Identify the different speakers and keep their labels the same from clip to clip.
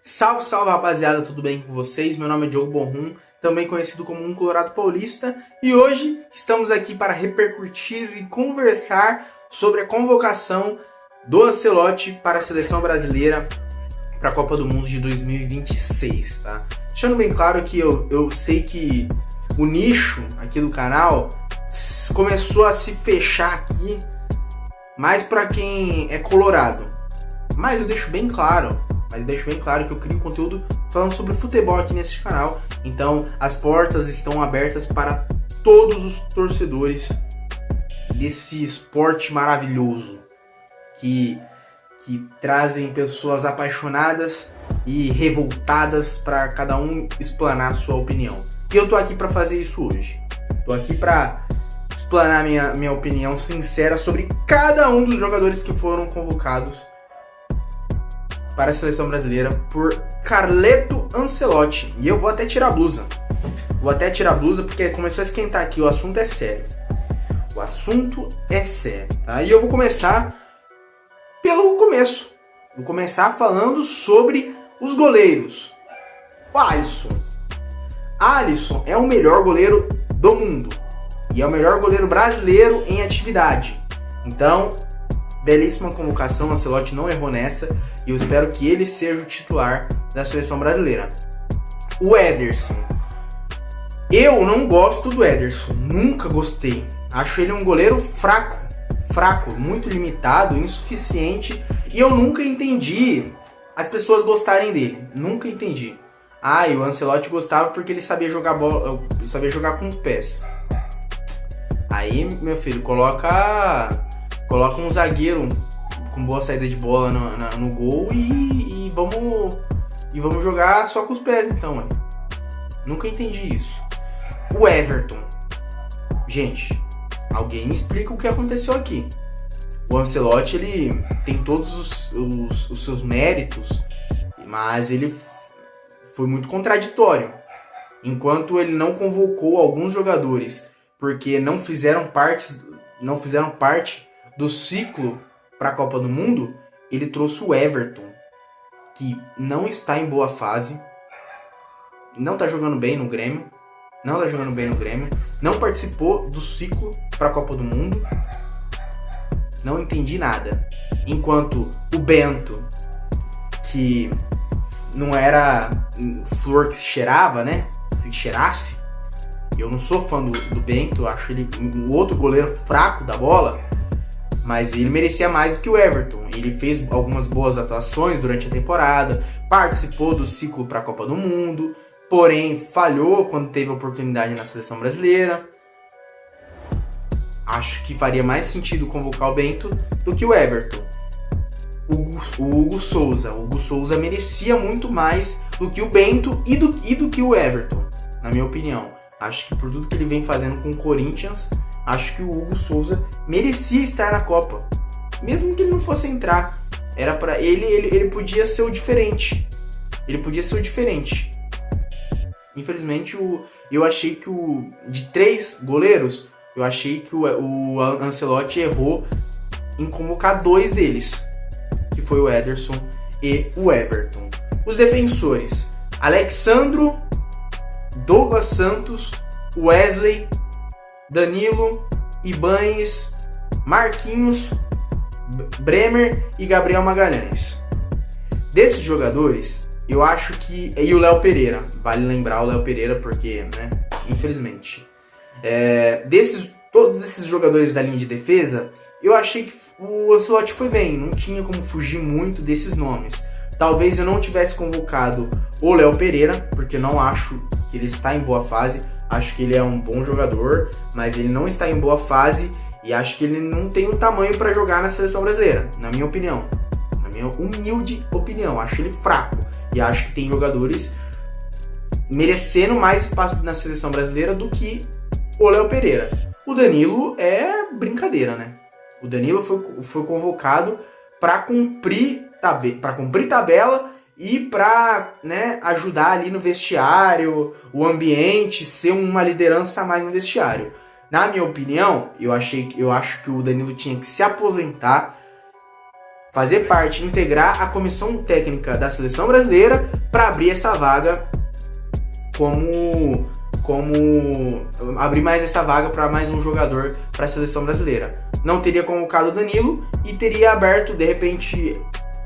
Speaker 1: Salve, salve rapaziada, tudo bem com vocês? Meu nome é Diogo Borrum, também conhecido como um Colorado Paulista, e hoje estamos aqui para repercutir e conversar sobre a convocação do Ancelotti para a seleção brasileira para a Copa do Mundo de 2026, tá? Deixando bem claro que eu sei que o nicho aqui do canal começou a se fechar aqui mais para quem é colorado, mas eu deixo bem claro que eu crio conteúdo falando sobre futebol aqui nesse canal. Então as portas estão abertas para todos os torcedores desse esporte maravilhoso que trazem pessoas apaixonadas e revoltadas para cada um explanar sua opinião. E eu tô aqui para fazer isso hoje. Tô aqui para explanar minha opinião sincera sobre cada um dos jogadores que foram convocados para a seleção brasileira por Carleto Ancelotti. E eu vou até tirar a blusa. Porque começou a esquentar aqui. O assunto é sério. Tá? E eu vou começar pelo começo. Vou começar falando sobre os goleiros. O Alisson. Alisson é o melhor goleiro do mundo. E é o melhor goleiro brasileiro em atividade. Então, belíssima convocação, Ancelotti não errou nessa e eu espero que ele seja o titular da seleção brasileira. O Ederson. Eu não gosto do Ederson, nunca gostei. Acho ele um goleiro fraco, muito limitado, insuficiente e eu nunca entendi as pessoas gostarem dele, nunca entendi. E o Ancelotti gostava porque ele sabia jogar bola, sabia jogar com os pés. Aí, meu filho, coloca um zagueiro com boa saída de bola no gol e vamos jogar só com os pés, então, mano. Nunca entendi isso. O Everton. Gente, alguém me explica o que aconteceu aqui. O Ancelotti, ele tem todos os seus méritos, mas ele foi muito contraditório. Enquanto ele não convocou alguns jogadores porque não fizeram parte do ciclo para a Copa do Mundo, ele trouxe o Everton, que não está em boa fase, não está jogando bem no Grêmio, não participou do ciclo para a Copa do Mundo, não entendi nada. Enquanto o Bento, que não era flor que se cheirava, né? Se cheirasse, eu não sou fã do Bento, acho ele um outro goleiro fraco da bola, mas ele merecia mais do que o Everton. Ele fez algumas boas atuações durante a temporada, participou do ciclo para a Copa do Mundo, porém falhou quando teve oportunidade na seleção brasileira. Acho que faria mais sentido convocar o Bento do que o Everton. O Hugo Souza merecia muito mais do que o Bento e do que o Everton, na minha opinião. Acho que por tudo que ele vem fazendo com o Corinthians, acho que o Hugo Souza merecia estar na Copa. Mesmo que ele não fosse entrar. Era para ele podia ser o diferente. Infelizmente, eu achei que de 3 goleiros, eu achei que o Ancelotti errou em convocar 2 deles, que foi o Ederson e o Everton. Os defensores: Alexandro, Douglas Santos, Wesley, Danilo, Ibañez, Marquinhos, Bremer e Gabriel Magalhães. Desses jogadores, eu acho que... E o Léo Pereira, vale lembrar o Léo Pereira porque, né, infelizmente. Todos esses jogadores da linha de defesa, eu achei que o Ancelotti foi bem, não tinha como fugir muito desses nomes. Talvez eu não tivesse convocado o Léo Pereira, porque não acho que ele está em boa fase. Acho que ele é um bom jogador, mas ele não está em boa fase e acho que ele não tem o tamanho para jogar na seleção brasileira, na minha opinião. Na minha humilde opinião, acho ele fraco e acho que tem jogadores merecendo mais espaço na seleção brasileira do que o Léo Pereira. O Danilo é brincadeira, né? O Danilo foi convocado para cumprir tabela e para, né, ajudar ali no vestiário, o ambiente, ser uma liderança a mais no vestiário. Na minha opinião, eu acho que o Danilo tinha que se aposentar fazer parte, integrar a comissão técnica da seleção brasileira para abrir essa vaga abrir mais essa vaga para mais um jogador para a seleção brasileira. Não teria convocado o Danilo e teria aberto, de repente,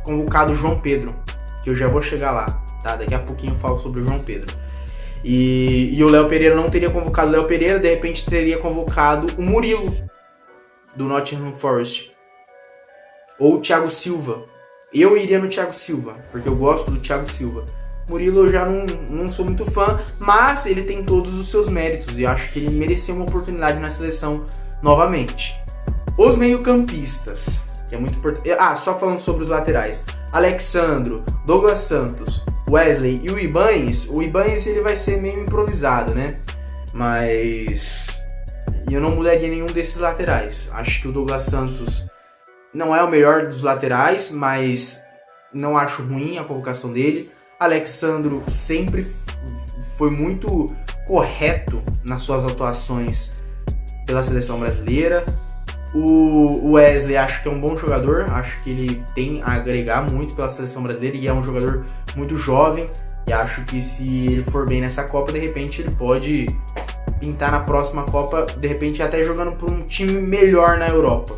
Speaker 1: convocado o João Pedro, que eu já vou chegar lá, tá? Daqui a pouquinho eu falo sobre o João Pedro. E o Léo Pereira não teria convocado o Léo Pereira, de repente teria convocado o Murilo, do Nottingham Forest. Ou o Thiago Silva. Eu iria no Thiago Silva, porque eu gosto do Thiago Silva. Murilo eu já não sou muito fã, mas ele tem todos os seus méritos e acho que ele merecia uma oportunidade na seleção novamente. Os meio-campistas, que é muito importante. Só falando sobre os laterais. Alexandro, Douglas Santos, Wesley e o Ibañez. O Ibañez ele vai ser meio improvisado, né? Mas eu não mudaria nenhum desses laterais. Acho que o Douglas Santos não é o melhor dos laterais, mas não acho ruim a convocação dele. Alexandro sempre foi muito correto nas suas atuações pela seleção brasileira. O Wesley acho que é um bom jogador, acho que ele tem a agregar muito pela seleção brasileira e é um jogador muito jovem. E acho que se ele for bem nessa Copa, de repente ele pode pintar na próxima Copa, de repente até jogando por um time melhor na Europa,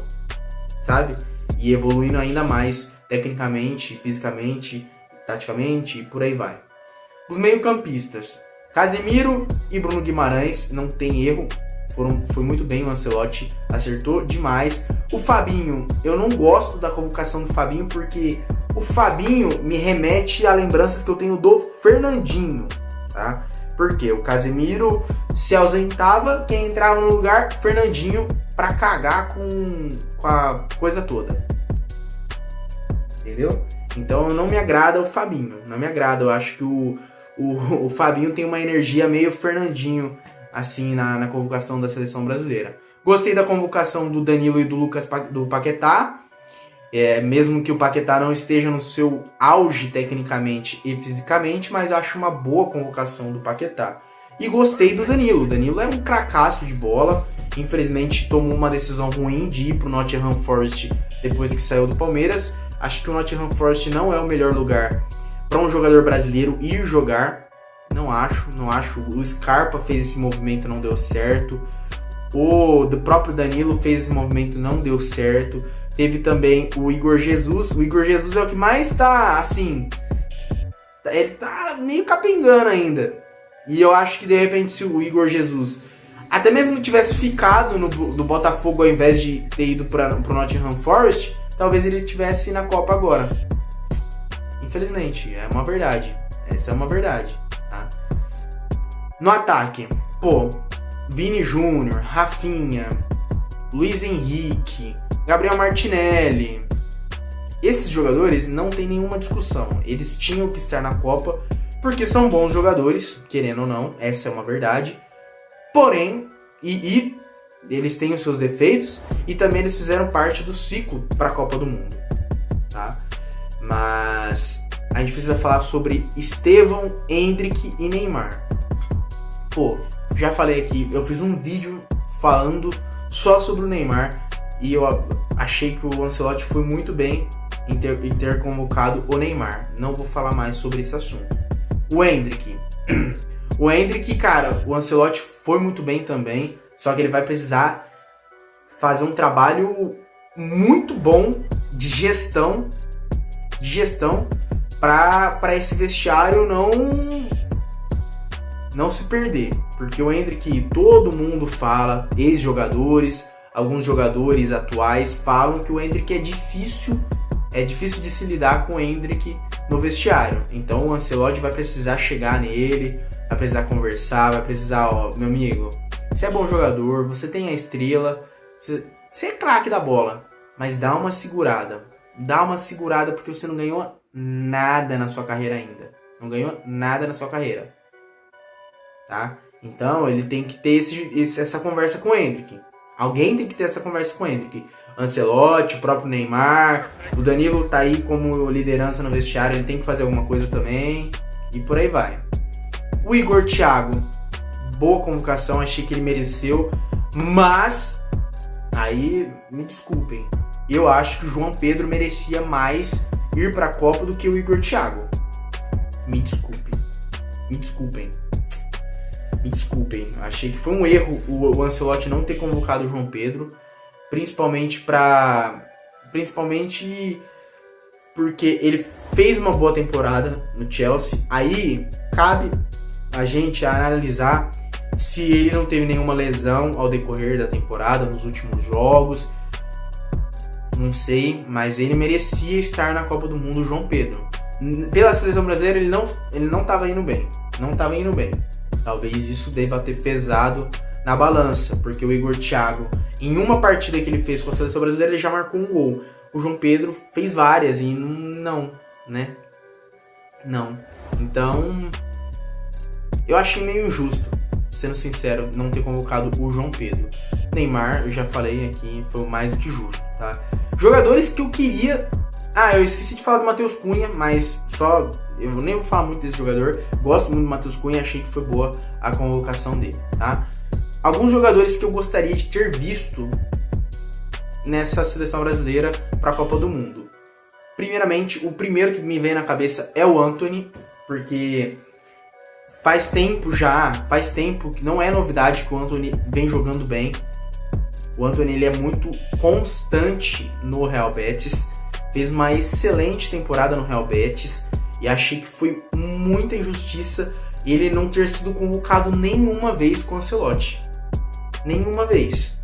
Speaker 1: sabe? E evoluindo ainda mais tecnicamente, fisicamente, taticamente e por aí vai. Os meio-campistas, Casemiro e Bruno Guimarães, não tem erro, foi muito bem o Ancelotti, acertou demais. O Fabinho, eu não gosto da convocação do Fabinho porque o Fabinho me remete a lembranças que eu tenho do Fernandinho, tá? Porque o Casemiro se ausentava, quem entrava no lugar, Fernandinho, pra cagar com a coisa toda. Entendeu? Então não me agrada o Fabinho, não me agrada. Eu acho que o Fabinho tem uma energia meio Fernandinho, assim, na convocação da seleção brasileira. Gostei da convocação do Danilo e do Paquetá, mesmo que o Paquetá não esteja no seu auge tecnicamente e fisicamente, mas eu acho uma boa convocação do Paquetá. E gostei do Danilo. O Danilo é um cracaço de bola, infelizmente tomou uma decisão ruim de ir pro Nottingham Forest depois que saiu do Palmeiras. Acho que o Nottingham Forest não é o melhor lugar para um jogador brasileiro ir jogar. Não acho. O Scarpa fez esse movimento, não deu certo. O próprio Danilo fez esse movimento, não deu certo. Teve também o Igor Jesus. O Igor Jesus é o que mais tá, assim... Ele tá meio capengando ainda. E eu acho que, de repente, se o Igor Jesus até mesmo tivesse ficado do Botafogo ao invés de ter ido pro Nottingham Forest, talvez ele estivesse na Copa agora. Infelizmente, é uma verdade. Essa é uma verdade, tá? No ataque, Vini Júnior, Rafinha, Luiz Henrique, Gabriel Martinelli. Esses jogadores não tem nenhuma discussão. Eles tinham que estar na Copa porque são bons jogadores, querendo ou não, essa é uma verdade. Porém, e eles têm os seus defeitos e também eles fizeram parte do ciclo para a Copa do Mundo, tá? Mas a gente precisa falar sobre Estevão, Endrick e Neymar. Já falei aqui, eu fiz um vídeo falando só sobre o Neymar e eu achei que o Ancelotti foi muito bem em ter convocado o Neymar. Não vou falar mais sobre esse assunto. O Endrick. O Endrick, cara, o Ancelotti foi muito bem também, só que ele vai precisar fazer um trabalho muito bom de gestão para esse vestiário não se perder. Porque o Endrick, todo mundo fala, ex-jogadores, alguns jogadores atuais falam que o Endrick é difícil de se lidar com o Endrick no vestiário. Então o Ancelotti vai precisar chegar nele, vai precisar conversar, vai precisar, meu amigo, você é bom jogador, você tem a estrela, você é craque da bola, mas dá uma segurada porque você não ganhou nada na sua carreira ainda. Não ganhou nada na sua carreira, tá? Então ele tem que ter essa conversa com o Endrick. Alguém tem que ter essa conversa com o Endrick. Ancelotti, o próprio Neymar, o Danilo tá aí como liderança no vestiário, ele tem que fazer alguma coisa também, e por aí vai. O Igor Thiago, boa convocação, achei que ele mereceu, mas aí, me desculpem, eu acho que o João Pedro merecia mais ir para a Copa do que o Igor Thiago. Me desculpem. Achei que foi um erro o Ancelotti não ter convocado o João Pedro, principalmente porque ele fez uma boa temporada no Chelsea. Aí cabe a gente analisar se ele não teve nenhuma lesão ao decorrer da temporada, nos últimos jogos. Não sei, mas ele merecia estar na Copa do Mundo, o João Pedro. Pela seleção brasileira, ele não estava indo bem. Talvez isso deva ter pesado na balança, porque o Igor Thiago, em uma partida que ele fez com a seleção brasileira, ele já marcou um gol. O João Pedro fez várias e não. Então, eu achei meio injusto, sendo sincero, não ter convocado o João Pedro. Neymar, eu já falei aqui, foi mais do que justo, tá? Jogadores que eu queria... eu esqueci de falar do Matheus Cunha, mas eu nem vou falar muito desse jogador. Gosto muito do Matheus Cunha, achei que foi boa a convocação dele, tá? Alguns jogadores que eu gostaria de ter visto nessa seleção brasileira para a Copa do Mundo. Primeiramente, o primeiro que me vem na cabeça é o Antony, porque faz tempo que não é novidade que o Antony vem jogando bem. O Antony ele é muito constante no Real Betis, fez uma excelente temporada no Real Betis e achei que foi muita injustiça ele não ter sido convocado nenhuma vez com o Ancelotti. Nenhuma vez.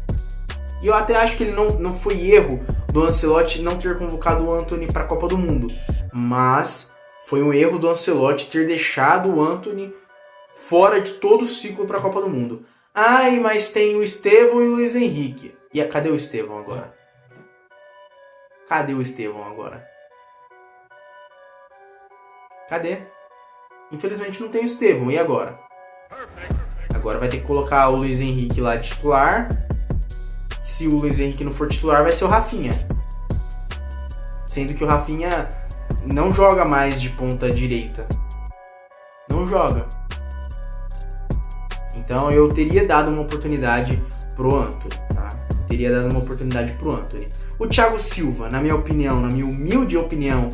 Speaker 1: E eu até acho que ele não foi erro do Ancelotti não ter convocado o Antony para a Copa do Mundo, mas foi um erro do Ancelotti ter deixado o Antony fora de todo o ciclo para a Copa do Mundo. Mas tem o Estevão e o Luiz Henrique. E cadê o Estevão agora? Cadê? Infelizmente não tem o Estevão. E agora? Agora vai ter que colocar o Luiz Henrique lá de titular. Se o Luiz Henrique não for titular, vai ser o Rafinha. Sendo que o Rafinha não joga mais de ponta direita. Não joga. Então eu teria dado uma oportunidade pro Antony, tá? O Thiago Silva, na minha humilde opinião,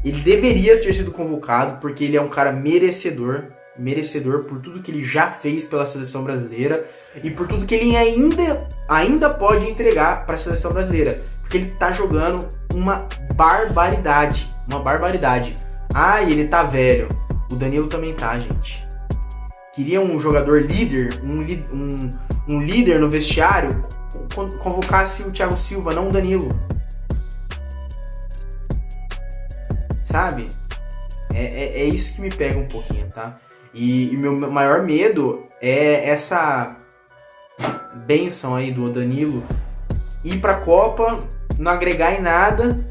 Speaker 1: ele deveria ter sido convocado porque ele é um cara merecedor por tudo que ele já fez pela seleção brasileira e por tudo que ele ainda pode entregar para a seleção brasileira, porque ele tá jogando uma barbaridade. E ele tá velho. O Danilo também tá, gente. Queria um jogador líder, um líder no vestiário, convocasse o Thiago Silva, não o Danilo. Sabe? É isso que me pega um pouquinho, tá? E meu maior medo é essa bênção aí do Danilo ir pra Copa, não agregar em nada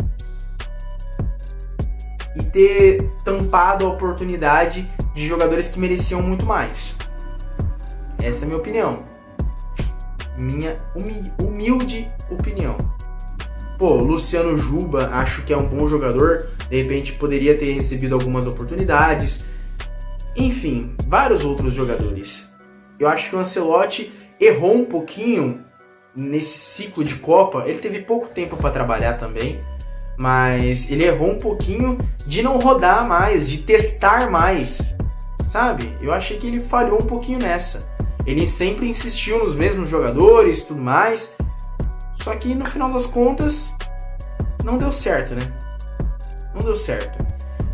Speaker 1: e ter tampado a oportunidade de jogadores que mereciam muito mais. Essa é a minha opinião. Minha humilde opinião. Luciano Juba, acho que é um bom jogador. De repente poderia ter recebido algumas oportunidades. Enfim, vários outros jogadores. Eu acho que o Ancelotti errou um pouquinho nesse ciclo de Copa. Ele teve pouco tempo para trabalhar também, mas ele errou um pouquinho de não rodar mais, de testar mais, sabe? Eu achei que ele falhou um pouquinho nessa. Ele sempre insistiu nos mesmos jogadores e tudo mais, só que no final das contas não deu certo, né? Não deu certo.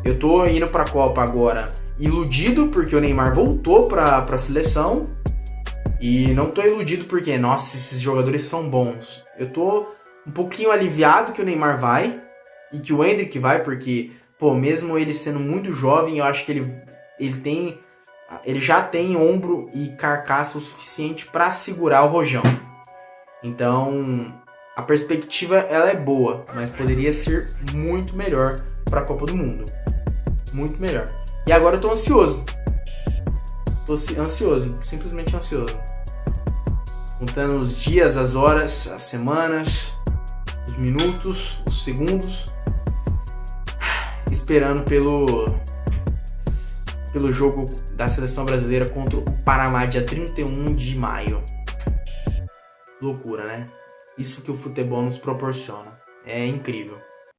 Speaker 1: Eu tô indo pra Copa agora iludido porque o Neymar voltou pra seleção. E não tô iludido porque, nossa, esses jogadores são bons. Eu tô um pouquinho aliviado que o Neymar vai e que o Endrick vai, porque, mesmo ele sendo muito jovem, eu acho que ele já tem ombro e carcaça o suficiente para segurar o rojão. Então, a perspectiva ela é boa, mas poderia ser muito melhor para a Copa do Mundo. Muito melhor. E agora eu tô ansioso. Simplesmente ansioso. Contando os dias, as horas, as semanas, os minutos, os segundos. Esperando pelo jogo da seleção brasileira contra o Panamá, dia 31 de maio. Loucura, né? Isso que o futebol nos proporciona. É incrível.